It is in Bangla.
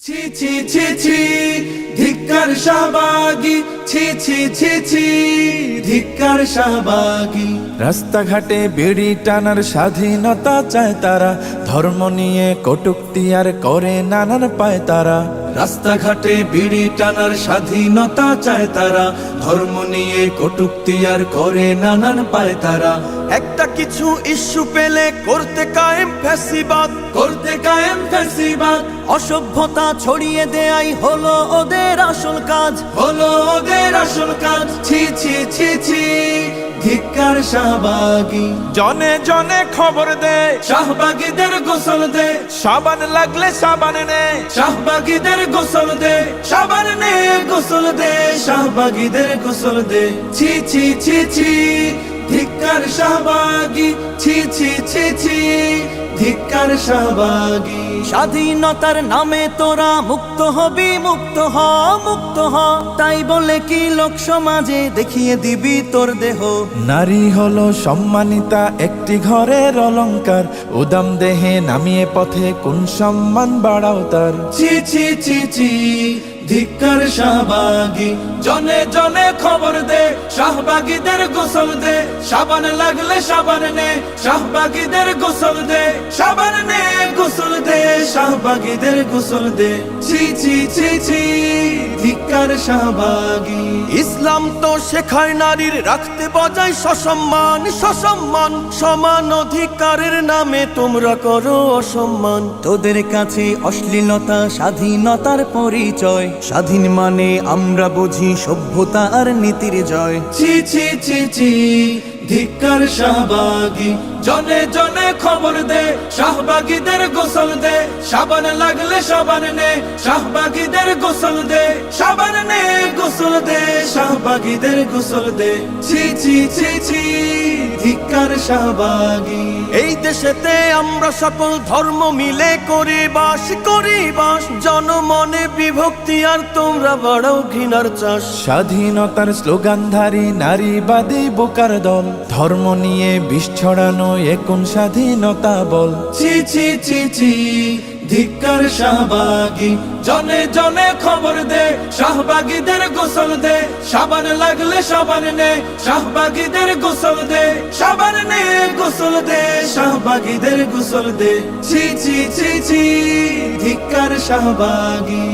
ছি ছি ছি ছি ধিক্কার শাহবাগী, ছি ছি ছি ছি ধিক্কার শাহবাগী। রাস্তাঘাটে বিড়ি টানার স্বাধীনতা চায় তারা, ধর্ম নিয়ে কটূক্তি আর করে নানান পায় তারা। রাস্তাঘাটে বিড়ি টানার স্বাধীনতা চায় তারা, ধর্ম নিয়ে কটূক্তি আর করে নানান পায় তারা। একটা কিছু ইস্যু পেলে করতে কায়েম ফ্যাসিবাদ, করতে কায়েম ফ্যাসিবাদ। অসভ্যতা ছড়িয়ে দেয়াই হলো ওদের আসল কাজ, হলো ওদের আসল কাজ। ছি ছি ছি ছি ধিক্কার শাহবাগী। জনে জনে খবর দে, শাহবাগীদের গোসল দে, সাবান লাগলে সাবান নে। শাহবাগীদের গোসল দে, সাবান নে গোসল দে, শাহবাগীদের গোসল দে। ছি ছি ছি ছি ধিক্কার শাহবাগী, ছি ছি ছি ছি ধিক্কার শাহবাগী। স্বাধীনতার নামে তোরা মুক্ত হবি, মুক্ত হ, মুক্ত হ। তাই বলে কি লোক সমাজে দেখিয়ে দিবি তোর দেহ? নারী হলো সম্মানিতা একটি ঘরের অলংকার, উদাম দেহে নামিয়ে পথে কোন সম্মান বাড়াও তার। ছি ছি ছি ছি ধিক্কার শাহবাগী। জনে জনে খবর দে, শাহবাগীদের গোসল দে, সাবান লাগলে সাবান নে, শাহবাগীদের গোসল দে, সাবান নে গোসল দে, শাহবাগীদের গোসল দে। ছি ছি ছি ছি ধিক্কার শাহবাগী। ইসলাম তো শেখায় নারীর রাখতে বজায় সসম্মান, সসম্মান। সমান অধিকারের নামে তোমরা করো অসম্মান। তোদের কাছে অশ্লীলতা স্বাধীনতার পরিচয়, স্বাধীন মানে আমরা বুঝি সভ্যতা আর নীতির জয়। ছি ছি ছি ছি ধিক্কার শাহবাগী। জনে জনে খবর দে, শাহবাগীদের গোসল দে, সাবান লাগলে সাবান নে, শাহবাগীদের গোসল দে, সাবান নে গোসল দে, শাহবাগীদের গোসল দে। ছি ছি ছি ছি ধিক্কার শাহবাগী। এই দেশেতে আমরা সকল ধর্ম মিলে করি বাস, করি বাস। জনমনে বিভক্তি আর তোমরা বাড়াও ঘৃণার চাষ। স্বাধীনতার স্লোগানধারী নারীবাদী বোকার দল, ধর্ম নিয়ে বিষ ছড়ানো এ কোন স্বাধীনতা বল? ছি ছি ছি ছি ধিক্কার শাহবাগী। জনে জনে খবর দে, শাহবাগীদের গোসল দে, সাবান লাগলে সাবান নে, শাহবাগীদের গোসল দে, সাবান নে গোসল দে, শাহবাগীদের গোসল দে। ছি ছি ছি ছি ধিক্কার শাহবাগী।